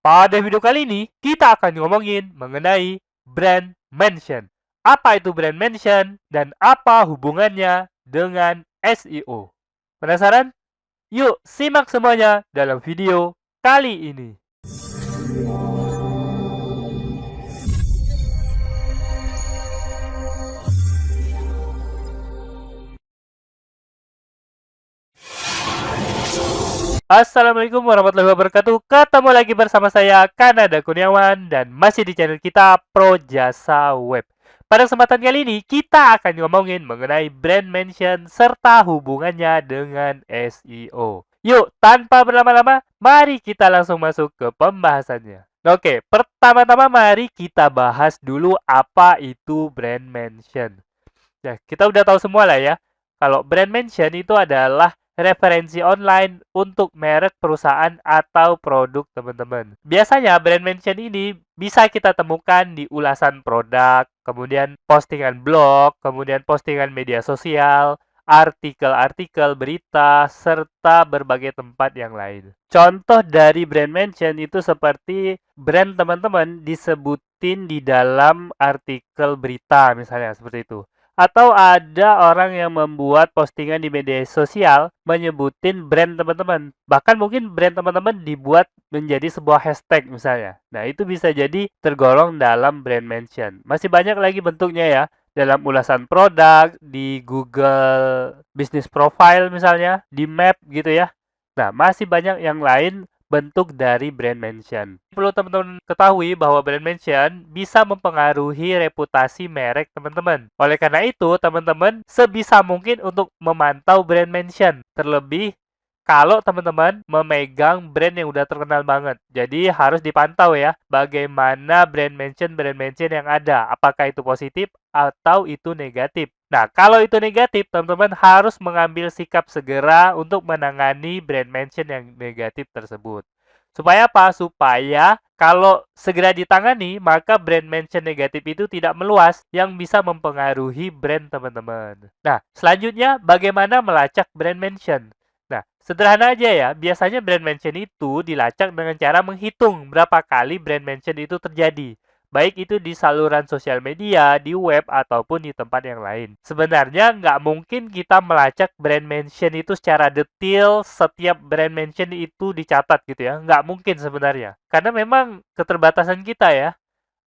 Pada video kali ini, kita akan ngomongin mengenai brand mention. Apa itu brand mention dan apa hubungannya dengan SEO? Penasaran? Yuk simak semuanya dalam video kali ini. Assalamualaikum warahmatullahi wabarakatuh. Ketemu lagi bersama saya Kanada Kurniawan dan masih di channel kita Pro Jasa Web. Pada kesempatan kali ini kita akan ngomongin mengenai brand mention serta hubungannya dengan SEO. Yuk, tanpa berlama-lama, mari kita langsung masuk ke pembahasannya. Oke, pertama-tama mari kita bahas dulu apa itu brand mention. Ya, kita udah tahu semua lah ya. Kalau brand mention itu adalah referensi online untuk merek perusahaan atau produk teman-teman. Biasanya brand mention ini bisa kita temukan di ulasan produk, kemudian postingan blog, kemudian postingan media sosial, artikel-artikel, berita, serta berbagai tempat yang lain. Contoh dari brand mention itu seperti brand teman-teman disebutin di dalam artikel berita misalnya seperti itu. Atau ada orang yang membuat postingan di media sosial menyebutin brand teman-teman. Bahkan mungkin brand teman-teman dibuat menjadi sebuah hashtag misalnya. Nah, itu bisa jadi tergolong dalam brand mention. Masih banyak lagi bentuknya ya. Dalam ulasan produk, di Google Business Profile misalnya, di Map gitu ya. Nah, masih banyak yang lain bentuk dari brand mention. Perlu teman-teman ketahui bahwa brand mention bisa mempengaruhi reputasi merek teman-teman. Oleh karena itu, teman-teman sebisa mungkin untuk memantau brand mention. Terlebih kalau teman-teman memegang brand yang udah terkenal banget. Jadi harus dipantau ya bagaimana brand mention yang ada. Apakah itu positif atau itu negatif. Nah, kalau itu negatif, teman-teman harus mengambil sikap segera untuk menangani brand mention yang negatif tersebut. Supaya apa? Supaya kalau segera ditangani, maka brand mention negatif itu tidak meluas yang bisa mempengaruhi brand teman-teman. Nah, selanjutnya bagaimana melacak brand mention? Nah, sederhana aja ya. Biasanya brand mention itu dilacak dengan cara menghitung berapa kali brand mention itu terjadi. Baik itu di saluran sosial media, di web, ataupun di tempat yang lain. Sebenarnya nggak mungkin kita melacak brand mention itu secara detail, setiap brand mention itu dicatat gitu ya. Nggak mungkin sebenarnya. Karena memang keterbatasan kita ya.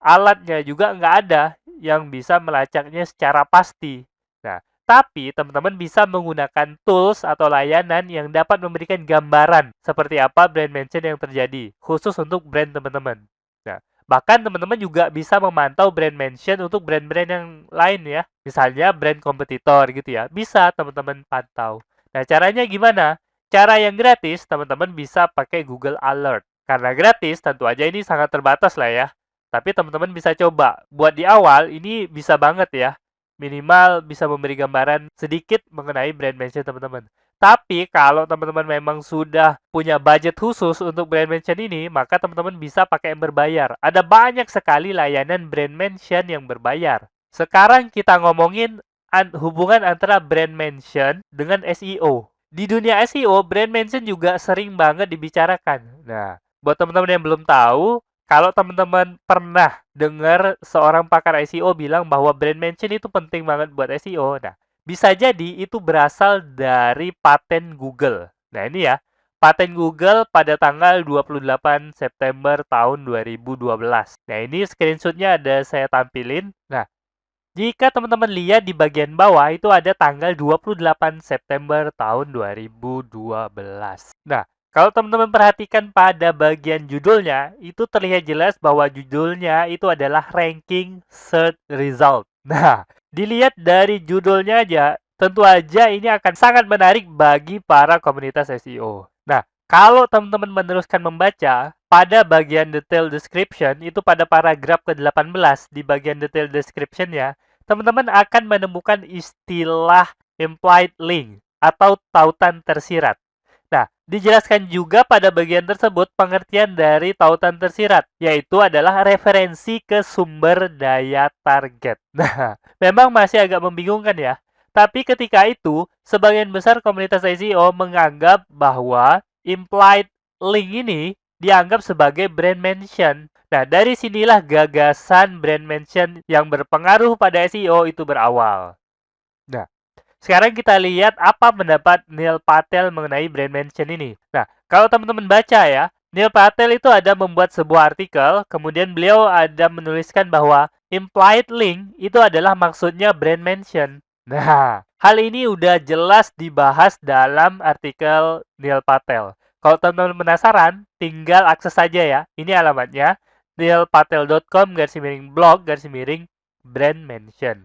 Alatnya juga nggak ada yang bisa melacaknya secara pasti. Nah, tapi teman-teman bisa menggunakan tools atau layanan yang dapat memberikan gambaran seperti apa brand mention yang terjadi, khusus untuk brand teman-teman. Nah, bahkan teman-teman juga bisa memantau brand mention untuk brand-brand yang lain ya. Misalnya brand kompetitor gitu ya. Bisa teman-teman pantau. Nah, caranya gimana? Cara yang gratis, teman-teman bisa pakai Google Alert. Karena gratis, tentu aja ini sangat terbatas lah ya. Tapi teman-teman bisa coba. Buat di awal, ini bisa banget ya. Minimal bisa memberi gambaran sedikit mengenai brand mention teman-teman. Tapi kalau teman-teman memang sudah punya budget khusus untuk brand mention ini, maka teman-teman bisa pakai yang berbayar. Ada banyak sekali layanan brand mention yang berbayar. Sekarang kita ngomongin hubungan antara brand mention dengan SEO. Di dunia SEO, brand mention juga sering banget dibicarakan. Nah, buat teman-teman yang belum tahu, kalau teman-teman pernah dengar seorang pakar SEO bilang bahwa brand mention itu penting banget buat SEO, nah, bisa jadi itu berasal dari paten Google. Nah, ini ya, paten Google pada tanggal 28 September tahun 2012. Nah, ini screenshotnya ada saya tampilin. Nah, jika teman-teman lihat di bagian bawah itu ada tanggal 28 September tahun 2012. Nah, kalau teman-teman perhatikan pada bagian judulnya, itu terlihat jelas bahwa judulnya itu adalah ranking search result. Nah, dilihat dari judulnya aja, tentu aja ini akan sangat menarik bagi para komunitas SEO. Nah, kalau teman-teman meneruskan membaca, pada bagian detail description, itu pada paragraf ke-18 di bagian detail description-nya, teman-teman akan menemukan istilah implied link atau tautan tersirat. Nah, dijelaskan juga pada bagian tersebut pengertian dari tautan tersirat, yaitu adalah referensi ke sumber daya target. Nah, memang masih agak membingungkan ya. Tapi ketika itu, sebagian besar komunitas SEO menganggap bahwa implied link ini dianggap sebagai brand mention. Nah, dari sinilah gagasan brand mention yang berpengaruh pada SEO itu berawal. Nah, sekarang kita lihat apa pendapat Neil Patel mengenai brand mention ini. Nah, kalau teman-teman baca ya, Neil Patel itu ada membuat sebuah artikel, kemudian beliau ada menuliskan bahwa implied link itu adalah maksudnya brand mention. Nah, hal ini udah jelas dibahas dalam artikel Neil Patel. Kalau teman-teman penasaran, tinggal akses saja ya. Ini alamatnya neilpatel.com/blog/brand mention.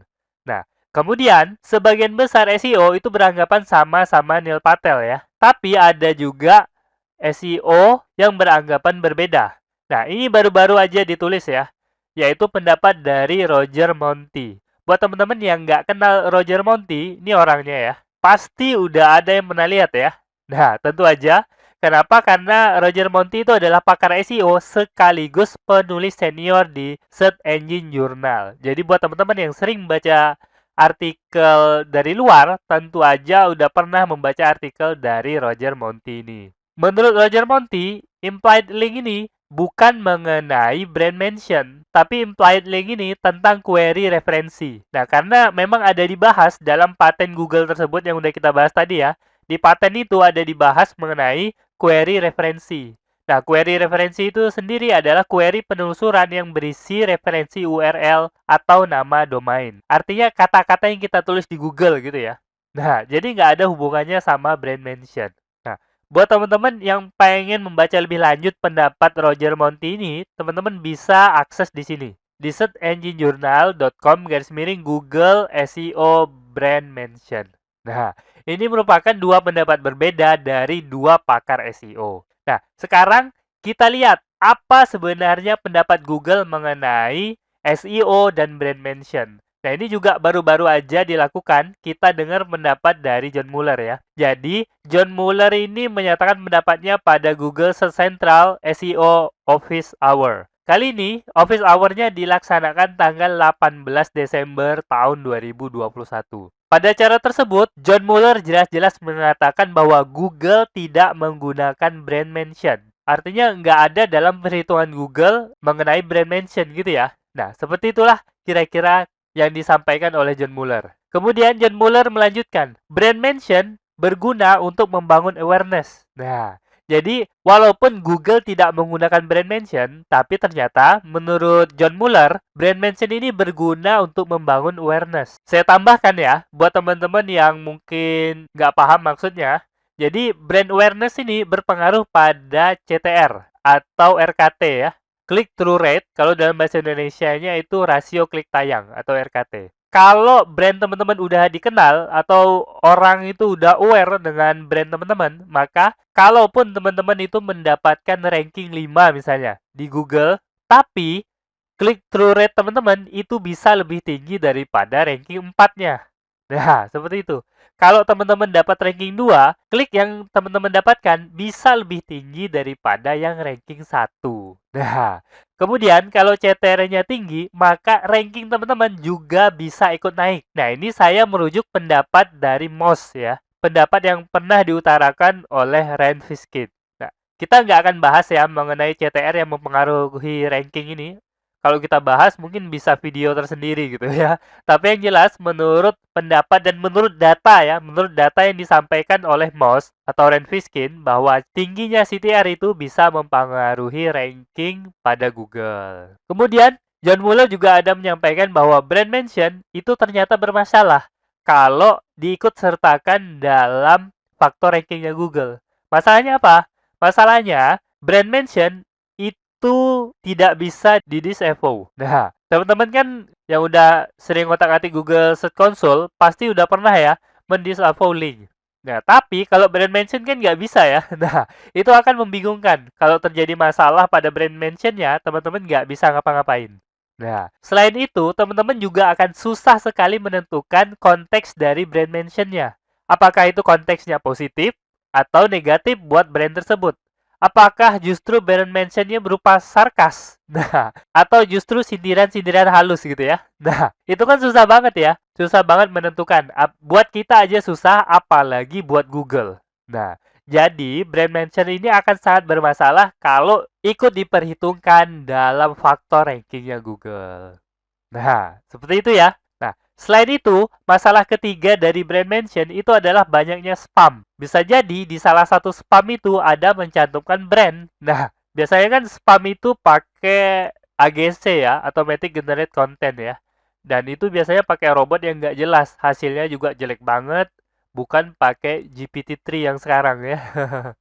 Nah, kemudian, sebagian besar SEO itu beranggapan sama-sama Neil Patel ya. Tapi ada juga SEO yang beranggapan berbeda. Nah, ini baru-baru aja ditulis ya, yaitu pendapat dari Roger Monti. Buat teman-teman yang nggak kenal Roger Monti, ini orangnya ya, pasti udah ada yang pernah lihat ya. Nah, tentu aja. Kenapa? Karena Roger Monti itu adalah pakar SEO sekaligus penulis senior di Search Engine Journal. Jadi buat teman-teman yang sering baca artikel dari luar, tentu aja udah pernah membaca artikel dari Roger Monti ini. Menurut Roger Monti, implied link ini bukan mengenai brand mention, tapi implied link ini tentang query referensi. Nah, karena memang ada dibahas dalam paten Google tersebut yang udah kita bahas tadi ya, di paten itu ada dibahas mengenai query referensi. Nah, query referensi itu sendiri adalah query penelusuran yang berisi referensi URL atau nama domain. Artinya kata-kata yang kita tulis di Google gitu ya. Nah, jadi nggak ada hubungannya sama brand mention. Nah, buat teman-teman yang pengen membaca lebih lanjut pendapat Roger Monti ini, teman-teman bisa akses di sini. Di searchenginejournal.com/Google SEO brand mention. Nah, ini merupakan dua pendapat berbeda dari dua pakar SEO. Nah, sekarang kita lihat apa sebenarnya pendapat Google mengenai SEO dan brand mention. Nah, ini juga baru-baru aja dilakukan. Kita dengar pendapat dari John Mueller ya. Jadi, John Mueller ini menyatakan pendapatnya pada Google Search Central SEO Office Hour. Kali ini, Office Hour-nya dilaksanakan tanggal 18 Desember tahun 2021. Pada acara tersebut, John Mueller jelas-jelas mengatakan bahwa Google tidak menggunakan brand mention. Artinya nggak ada dalam perhitungan Google mengenai brand mention gitu ya. Nah, seperti itulah kira-kira yang disampaikan oleh John Mueller. Kemudian John Mueller melanjutkan, brand mention berguna untuk membangun awareness. Nah, jadi walaupun Google tidak menggunakan brand mention, tapi ternyata menurut John Mueller, brand mention ini berguna untuk membangun awareness. Saya tambahkan ya, buat teman-teman yang mungkin nggak paham maksudnya, jadi brand awareness ini berpengaruh pada CTR atau RKT ya. Click through rate, kalau dalam bahasa Indonesianya itu rasio klik tayang atau RKT. Kalau brand teman-teman udah dikenal atau orang itu udah aware dengan brand teman-teman, maka kalaupun teman-teman itu mendapatkan ranking 5 misalnya di Google, tapi click through rate teman-teman itu bisa lebih tinggi daripada ranking 4-nya. Nah, seperti itu. Kalau teman-teman dapat ranking 2, klik yang teman-teman dapatkan bisa lebih tinggi daripada yang ranking 1. Nah, kemudian kalau CTR-nya tinggi, maka ranking teman-teman juga bisa ikut naik. Nah, ini saya merujuk pendapat dari Moz ya. Pendapat yang pernah diutarakan oleh Rand Fishkin. Nah, kita nggak akan bahas ya mengenai CTR yang mempengaruhi ranking ini. Kalau kita bahas mungkin bisa video tersendiri gitu ya. Tapi yang jelas menurut pendapat dan menurut data ya, menurut data yang disampaikan oleh Moz atau Rand Fishkin bahwa tingginya CTR itu bisa mempengaruhi ranking pada Google. Kemudian John Mueller juga ada menyampaikan bahwa brand mention itu ternyata bermasalah kalau diikut sertakan dalam faktor rankingnya Google. Masalahnya apa? Masalahnya brand mention itu tidak bisa di-disavow. Nah, teman-teman kan yang udah sering ngotak-atik Google Search Console, pasti udah pernah ya mendisavow link. Nah, tapi kalau brand mention kan nggak bisa ya. Nah, itu akan membingungkan. Kalau terjadi masalah pada brand mention-nya, teman-teman nggak bisa ngapa-ngapain. Nah, selain itu, teman-teman juga akan susah sekali menentukan konteks dari brand mention-nya. Apakah itu konteksnya positif atau negatif buat brand tersebut? Apakah justru brand mention-nya berupa sarkas? Nah, atau justru sindiran-sindiran halus gitu ya? Nah, itu kan susah banget ya. Susah banget menentukan. Buat kita aja susah, apalagi buat Google. Nah, Jadi, brand mention ini akan sangat bermasalah kalau ikut diperhitungkan dalam faktor rankingnya Google. Nah, seperti itu ya. Nah, selain itu, masalah ketiga dari brand mention itu adalah banyaknya spam. Bisa jadi di salah satu spam itu ada mencantumkan brand. Nah, biasanya kan spam itu pakai AGC ya, Automatic Generate Content ya. Dan itu biasanya pakai robot yang nggak jelas. Hasilnya juga jelek banget. Bukan pakai GPT-3 yang sekarang ya.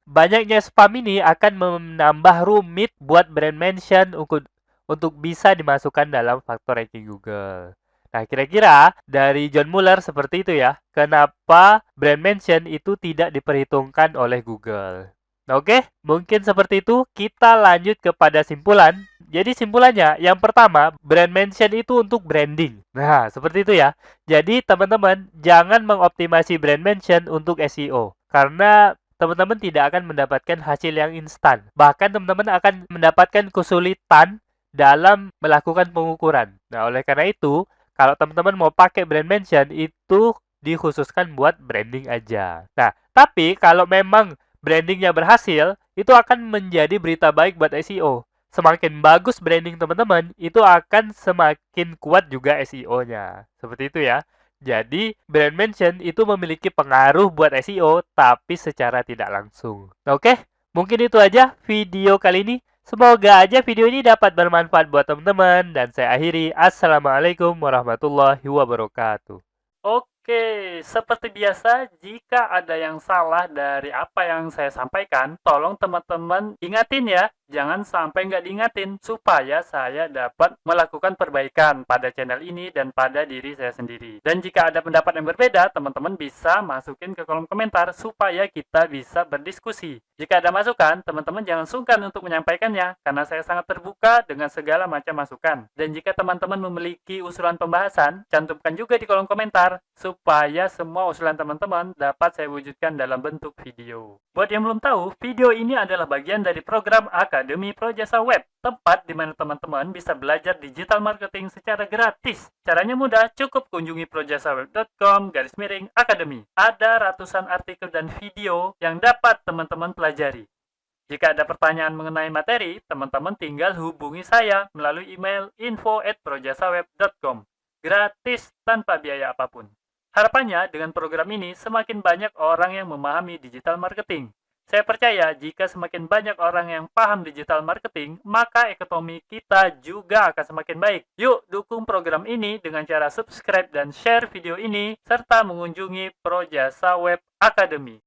Banyaknya spam ini akan menambah rumit buat brand mention untuk bisa dimasukkan dalam faktor ranking Google. Nah, kira-kira dari John Mueller seperti itu ya. Kenapa brand mention itu tidak diperhitungkan oleh Google? Nah, oke, mungkin seperti itu. Kita lanjut kepada simpulan. Jadi simpulannya, yang pertama, brand mention itu untuk branding. Nah, seperti itu ya. Jadi, teman-teman, jangan mengoptimasi brand mention untuk SEO. Karena teman-teman tidak akan mendapatkan hasil yang instan. Bahkan teman-teman akan mendapatkan kesulitan dalam melakukan pengukuran. Nah, oleh karena itu, kalau teman-teman mau pakai brand mention, itu dikhususkan buat branding aja. Nah, tapi kalau memang brandingnya berhasil, itu akan menjadi berita baik buat SEO. Semakin bagus branding teman-teman, itu akan semakin kuat juga SEO-nya. Seperti itu ya. Jadi, brand mention itu memiliki pengaruh buat SEO, tapi secara tidak langsung. Nah, oke, mungkin itu aja video kali ini. Semoga aja video ini dapat bermanfaat buat teman-teman. Dan saya akhiri. Assalamualaikum warahmatullahi wabarakatuh. Oke, seperti biasa, jika ada yang salah dari apa yang saya sampaikan, tolong teman-teman ingatin ya. Jangan sampai nggak diingatin, supaya saya dapat melakukan perbaikan pada channel ini dan pada diri saya sendiri. Dan jika ada pendapat yang berbeda, teman-teman bisa masukin ke kolom komentar, supaya kita bisa berdiskusi. Jika ada masukan, teman-teman jangan sungkan untuk menyampaikannya, karena saya sangat terbuka dengan segala macam masukan. Dan jika teman-teman memiliki usulan pembahasan, cantumkan juga di kolom komentar, supaya semua usulan teman-teman dapat saya wujudkan dalam bentuk video. Buat yang belum tahu, video ini adalah bagian dari program Akademi Projasa Web, tempat di mana teman-teman bisa belajar digital marketing secara gratis. Caranya mudah, cukup kunjungi projasaweb.com/academy. Ada ratusan artikel dan video yang dapat teman-teman pelajari. Jika ada pertanyaan mengenai materi, teman-teman tinggal hubungi saya melalui email info@projasaweb.com. Gratis tanpa biaya apapun. Harapannya, dengan program ini, semakin banyak orang yang memahami digital marketing. Saya percaya jika semakin banyak orang yang paham digital marketing, maka ekonomi kita juga akan semakin baik. Yuk, dukung program ini dengan cara subscribe dan share video ini, serta mengunjungi Projasa Web Academy.